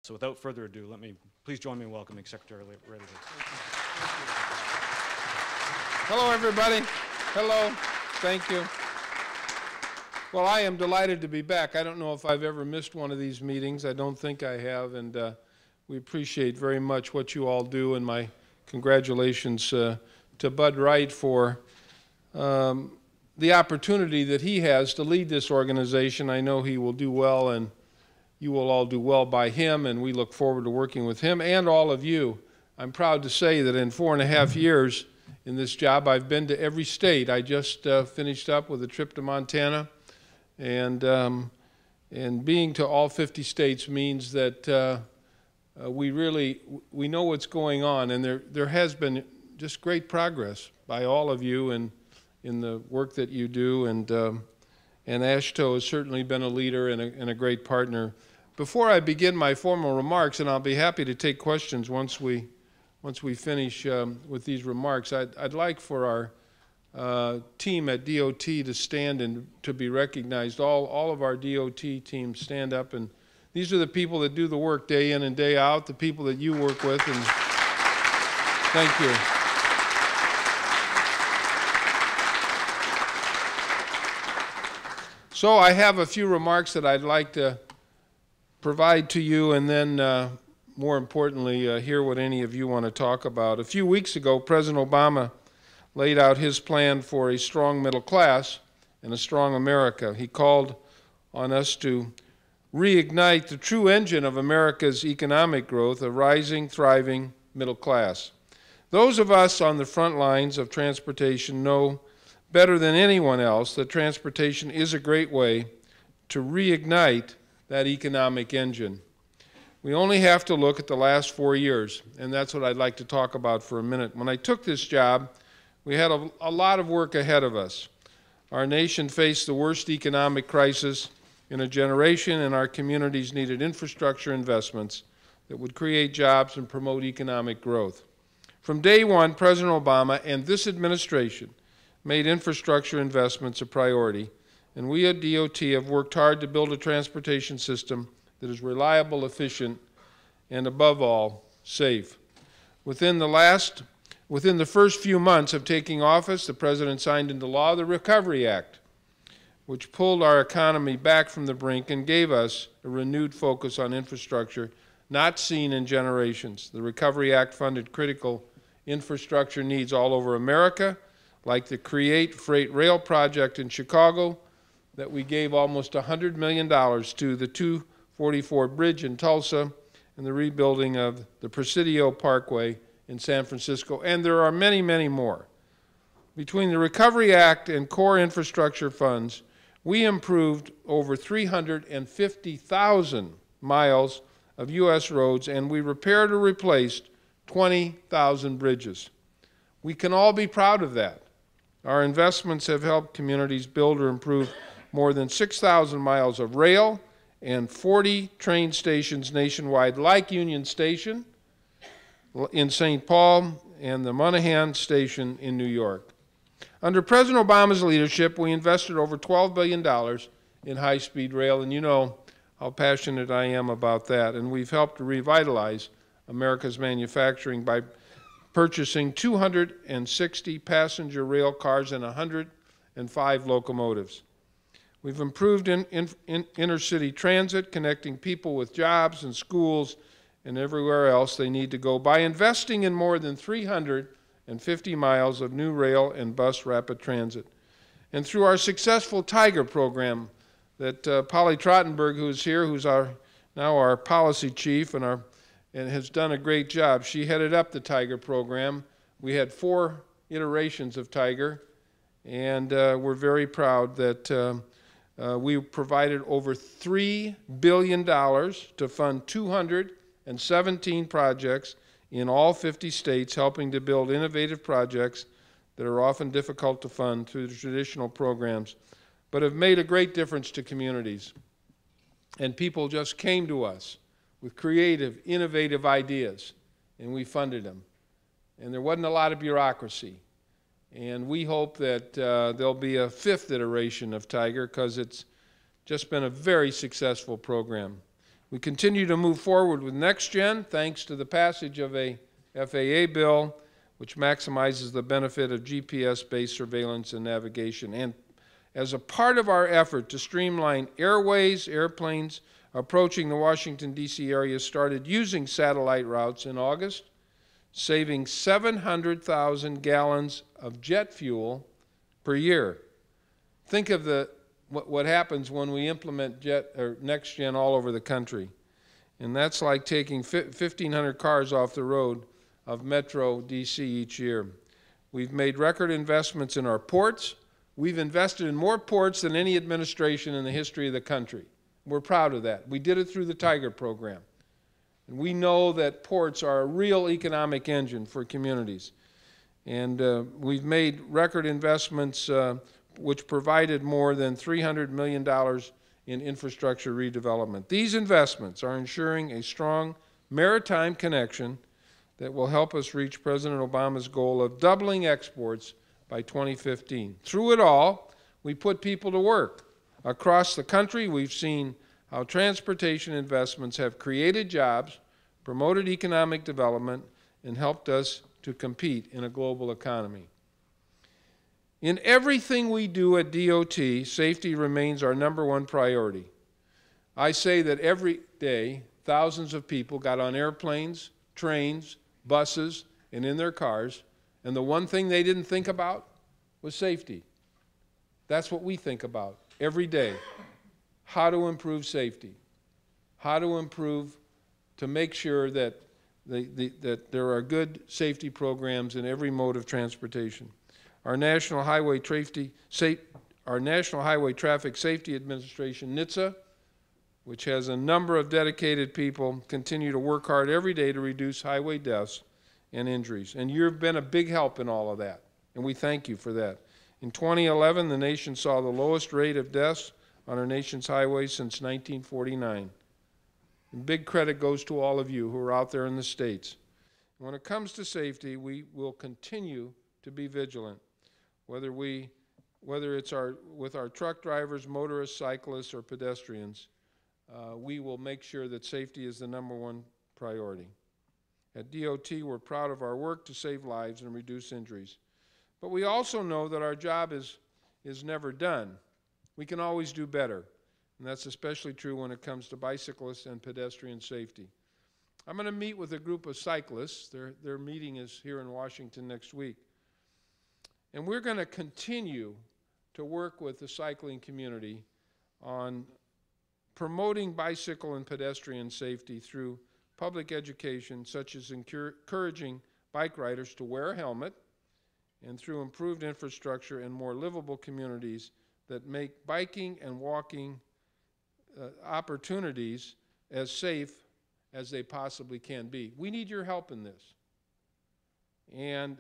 So without further ado, let me please join me in welcoming Secretary Ray LaHood. Hello, everybody. Hello. Thank you. Well, I am delighted to be back. I don't know if I've ever missed one of these meetings. I don't think I have, and we appreciate very much what you all do, and my congratulations to Bud Wright for the opportunity that he has to lead this organization. I know he will do well, and you will all do well by him, and we look forward to working with him and all of you. I'm proud to say that in 4.5 years in this job, I've been to every state. I just finished up with a trip to Montana, and being to all 50 states means that we know what's going on, and there has been just great progress by all of you in the work that you do, and AASHTO has certainly been a leader and a great partner. Before I begin my formal remarks, and I'll be happy to take questions once we finish with these remarks, I'd like for our team at DOT to stand and to be recognized. All of our DOT teams stand up, and these are the people that do the work day in and day out, the people that you work with, and thank you. So I have a few remarks that I'd like to provide to you, and then more importantly, hear what any of you want to talk about. A few weeks ago, President Obama laid out his plan for a strong middle class and a strong America. He called on us to reignite the true engine of America's economic growth, a rising, thriving middle class. Those of us on the front lines of transportation know better than anyone else that transportation is a great way to reignite that economic engine. We only have to look at the last 4 years, and that's what I'd like to talk about for a minute. When I took this job, we had a lot of work ahead of us. Our nation faced the worst economic crisis in a generation, and our communities needed infrastructure investments that would create jobs and promote economic growth. From day one, President Obama and this administration made infrastructure investments a priority, and we at DOT have worked hard to build a transportation system that is reliable, efficient, and above all, safe. Within the first few months of taking office, the President signed into law the Recovery Act, which pulled our economy back from the brink and gave us a renewed focus on infrastructure not seen in generations. The Recovery Act funded critical infrastructure needs all over America, like the Create Freight Rail project in Chicago that we gave almost $100 million to, the 244 bridge in Tulsa, and the rebuilding of the Presidio Parkway in San Francisco, and there are many, many more. Between the Recovery Act and core infrastructure funds, we improved over 350,000 miles of U.S. roads, and we repaired or replaced 20,000 bridges. We can all be proud of that. Our investments have helped communities build or improve more than 6,000 miles of rail and 40 train stations nationwide, like Union Station in St. Paul and the Monaghan Station in New York. Under President Obama's leadership, we invested over $12 billion in high-speed rail, and you know how passionate I am about that. And we've helped to revitalize America's manufacturing by purchasing 260 passenger rail cars and 105 locomotives. We've improved inner-city transit, connecting people with jobs and schools and everywhere else they need to go by investing in more than 350 miles of new rail and bus rapid transit. And through our successful Tiger program that Polly Trottenberg, who's here, who's now our policy chief and has done a great job. She headed up the Tiger program. We had 4 iterations of Tiger, and we're very proud that we provided over $3 billion to fund 217 projects in all 50 states, helping to build innovative projects that are often difficult to fund through the traditional programs, but have made a great difference to communities. And people just came to us with creative, innovative ideas, and we funded them. And there wasn't a lot of bureaucracy. And we hope that there'll be a 5th iteration of Tiger, because it's just been a very successful program. We continue to move forward with NextGen, thanks to the passage of a FAA bill, which maximizes the benefit of GPS-based surveillance and navigation. And as a part of our effort to streamline airways, airplanes approaching the Washington, D.C. area started using satellite routes in August, saving 700,000 gallons of jet fuel per year. Think of what happens when we implement NextGen all over the country. And that's like taking 1,500 cars off the road of Metro DC each year. We've made record investments in our ports. We've invested in more ports than any administration in the history of the country. We're proud of that. We did it through the Tiger program. And we know that ports are a real economic engine for communities. And we've made record investments which provided more than $300 million in infrastructure redevelopment. These investments are ensuring a strong maritime connection that will help us reach President Obama's goal of doubling exports by 2015. Through it all, we put people to work. Across the country, we've seen how transportation investments have created jobs, promoted economic development, and helped us to compete in a global economy. In everything we do at DOT, safety remains our #1 priority. I say that every day, thousands of people got on airplanes, trains, buses, and in their cars, and the one thing they didn't think about was safety. That's what we think about every day. How to improve safety. How to improve to make sure that that there are good safety programs in every mode of transportation. Our National Highway Traffic Safety Administration, NHTSA, which has a number of dedicated people, continue to work hard every day to reduce highway deaths and injuries. And you've been a big help in all of that, and we thank you for that. In 2011, the nation saw the lowest rate of deaths on our nation's highways since 1949. And big credit goes to all of you who are out there in the states. When it comes to safety, we will continue to be vigilant, whether it's with our truck drivers, motorists, cyclists, or pedestrians. We will make sure that safety is the #1 priority. At DOT, we're proud of our work to save lives and reduce injuries. But we also know that our job is never done. We can always do better, and that's especially true when it comes to bicyclists and pedestrian safety. I'm going to meet with a group of cyclists. Their meeting is here in Washington next week. And we're going to continue to work with the cycling community on promoting bicycle and pedestrian safety through public education, such as encouraging bike riders to wear a helmet, and through improved infrastructure and more livable communities that make biking and walking opportunities as safe as they possibly can be. We need your help in this. And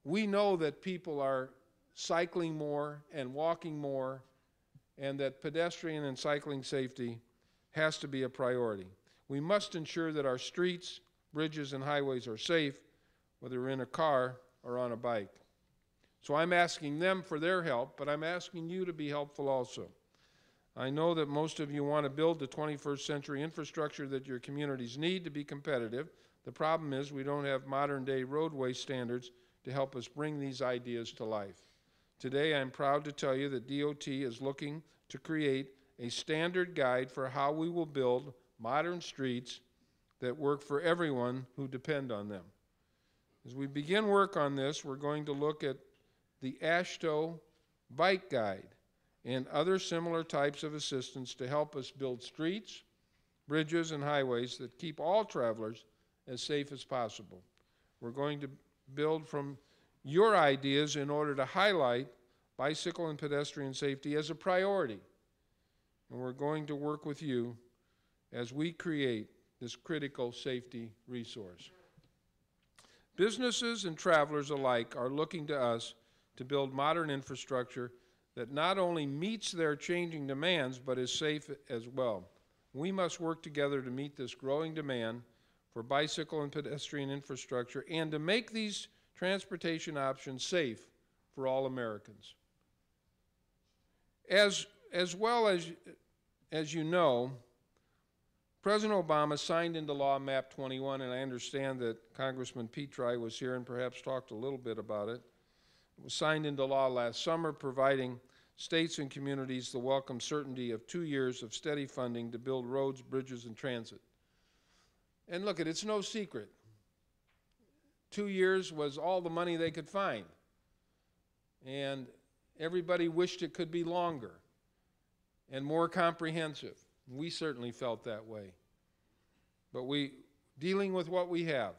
we know that people are cycling more and walking more, and that pedestrian and cycling safety has to be a priority. We must ensure that our streets, bridges, and highways are safe, whether we're in a car or on a bike. So I'm asking them for their help, but I'm asking you to be helpful also. I know that most of you want to build the 21st century infrastructure that your communities need to be competitive. The problem is we don't have modern-day roadway standards to help us bring these ideas to life. Today, I'm proud to tell you that DOT is looking to create a standard guide for how we will build modern streets that work for everyone who depend on them. As we begin work on this, we're going to look at the AASHTO Bike Guide and other similar types of assistance to help us build streets, bridges, and highways that keep all travelers as safe as possible. We're going to build from your ideas in order to highlight bicycle and pedestrian safety as a priority. And we're going to work with you as we create this critical safety resource. Businesses and travelers alike are looking to us to build modern infrastructure that not only meets their changing demands, but is safe as well. We must work together to meet this growing demand for bicycle and pedestrian infrastructure and to make these transportation options safe for all Americans. As well as you know, President Obama signed into law MAP 21, and I understand that Congressman Petri was here and perhaps talked a little bit about it. It was signed into law last summer, providing states and communities the welcome certainty of 2 years of steady funding to build roads, bridges, and transit. And look, it's no secret. 2 years was all the money they could find. And everybody wished it could be longer and more comprehensive. We certainly felt that way. But dealing with what we have,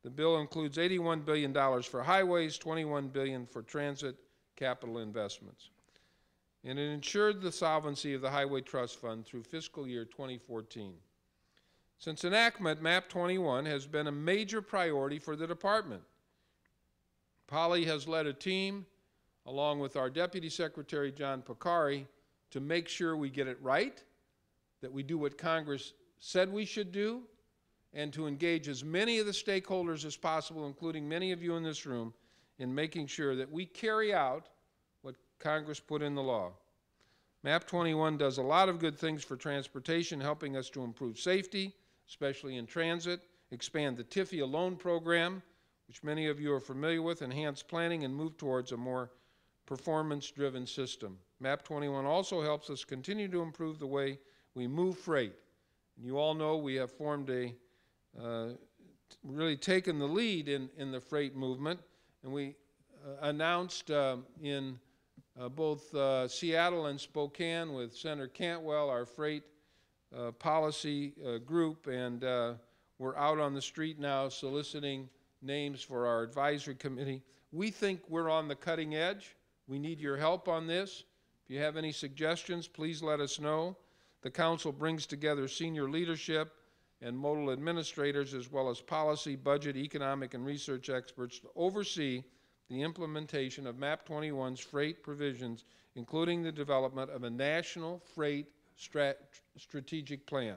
the bill includes $81 billion for highways, $21 billion for transit capital investments. And it ensured the solvency of the Highway Trust Fund through fiscal year 2014. Since enactment, MAP 21 has been a major priority for the department. Polly has led a team, along with our Deputy Secretary, John Picari, to make sure we get it right, that we do what Congress said we should do, and to engage as many of the stakeholders as possible, including many of you in this room, in making sure that we carry out what Congress put in the law. MAP 21 does a lot of good things for transportation, helping us to improve safety, especially in transit, expand the TIFIA loan program, which many of you are familiar with, enhance planning, and move towards a more performance-driven system. MAP 21 also helps us continue to improve the way we move freight. And you all know we have formed really taken the lead in the freight movement, and we announced in both Seattle and Spokane with Senator Cantwell, our freight policy group, and we're out on the street now soliciting names for our advisory committee. We think we're on the cutting edge. We need your help on this. If you have any suggestions, please let us know. The Council brings together senior leadership and modal administrators, as well as policy, budget, economic, and research experts to oversee the implementation of MAP 21's freight provisions, including the development of a national freight strategic plan.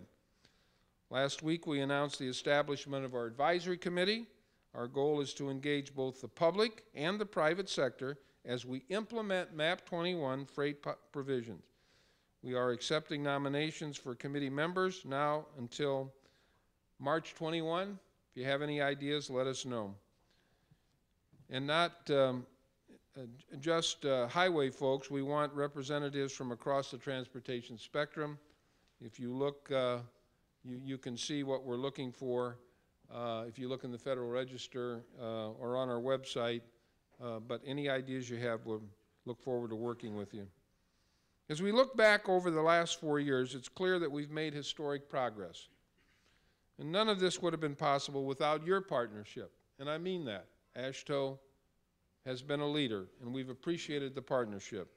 Last week, we announced the establishment of our advisory committee. Our goal is to engage both the public and the private sector as we implement MAP 21 freight provisions. We are accepting nominations for committee members now until March 21. If you have any ideas, let us know. And not just highway folks, we want representatives from across the transportation spectrum. If you look, you can see what we're looking for if you look in the Federal Register or on our website. But any ideas you have, we'll look forward to working with you. As we look back over the last 4 years, it's clear that we've made historic progress. And none of this would have been possible without your partnership. And I mean that. AASHTO has been a leader, and we've appreciated the partnership.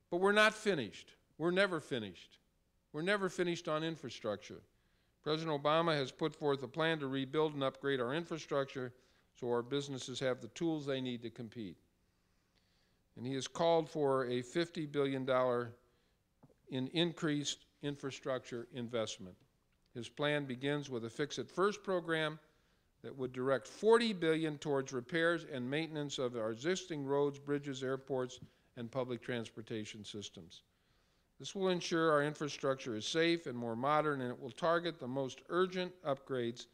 But we're not finished. We're never finished. We're never finished on infrastructure. President Obama has put forth a plan to rebuild and upgrade our infrastructure so our businesses have the tools they need to compete. And he has called for a $50 billion in increased infrastructure investment. His plan begins with a Fix It First program that would direct $40 billion towards repairs and maintenance of our existing roads, bridges, airports, and public transportation systems. This will ensure our infrastructure is safe and more modern, and it will target the most urgent upgrades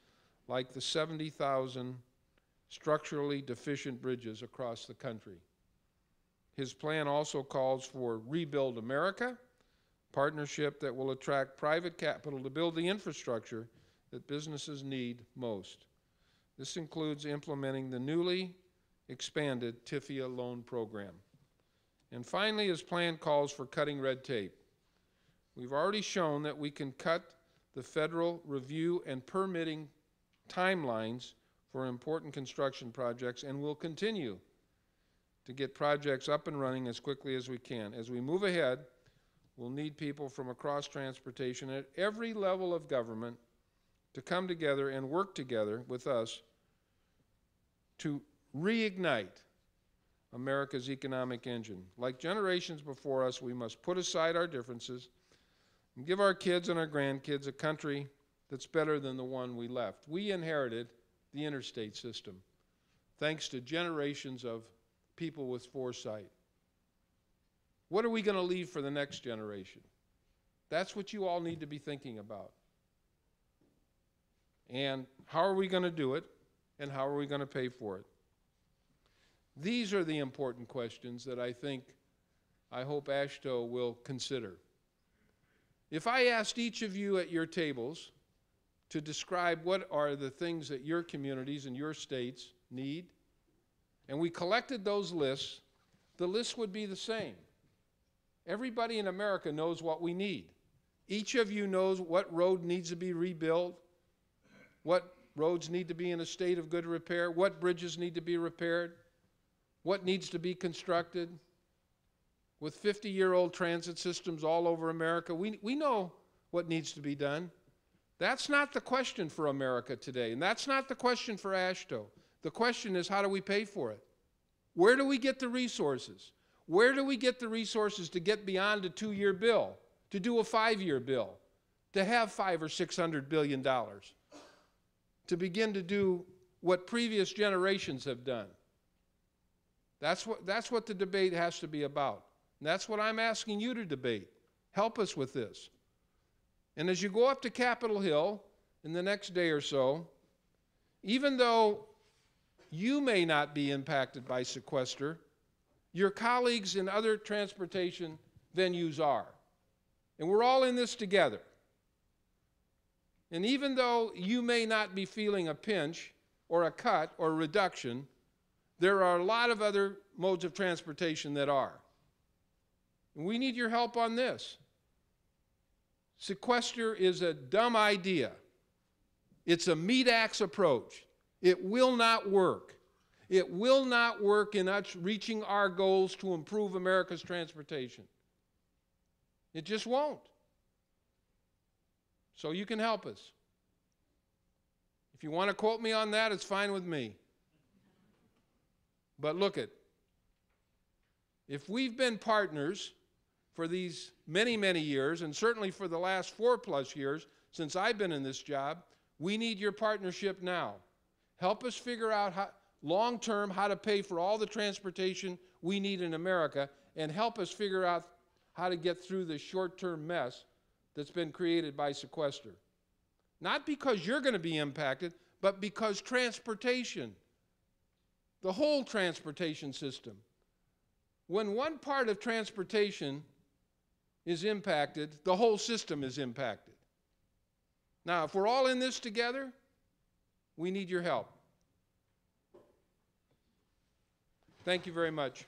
like the 70,000 structurally deficient bridges across the country. His plan also calls for Rebuild America, partnership that will attract private capital to build the infrastructure that businesses need most. This includes implementing the newly expanded TIFIA loan program. And finally, his plan calls for cutting red tape. We've already shown that we can cut the federal review and permitting timelines for important construction projects, and we'll continue to get projects up and running as quickly as we can. As we move ahead, we'll need people from across transportation at every level of government to come together and work together with us to reignite America's economic engine. Like generations before us, we must put aside our differences and give our kids and our grandkids a country that's better than the one we left. We inherited the interstate system, thanks to generations of people with foresight. What are we going to leave for the next generation? That's what you all need to be thinking about. And how are we going to do it? And how are we going to pay for it? These are the important questions that I hope AASHTO will consider. If I asked each of you at your tables to describe what are the things that your communities and your states need, and we collected those lists, the lists would be the same. Everybody in America knows what we need. Each of you knows what road needs to be rebuilt, what roads need to be in a state of good repair, what bridges need to be repaired, what needs to be constructed. With 50-year-old transit systems all over America, we know what needs to be done. That's not the question for America today, and that's not the question for AASHTO. The question is, how do we pay for it? Where do we get the resources? Where do we get the resources to get beyond a 2-year bill, to do a 5-year bill, to have $500 or $600 billion, to begin to do what previous generations have done? That's what the debate has to be about. And that's what I'm asking you to debate. Help us with this. And as you go up to Capitol Hill in the next day or so, even though you may not be impacted by sequester, your colleagues in other transportation venues are. And we're all in this together. And even though you may not be feeling a pinch or a cut or a reduction, there are a lot of other modes of transportation that are. And we need your help on this. Sequester is a dumb idea. It's a meat-axe approach. It will not work. It will not work in us reaching our goals to improve America's transportation. It just won't. So you can help us. If you want to quote me on that, it's fine with me. But look it. If we've been partners for these many, many years, and certainly for the last 4+ years since I've been in this job, we need your partnership now. Help us figure out long-term how to pay for all the transportation we need in America, and help us figure out how to get through the short-term mess that's been created by sequester. Not because you're going to be impacted, but because transportation, the whole transportation system, when one part of transportation is impacted, the whole system is impacted. Now, if we're all in this together, we need your help. Thank you very much.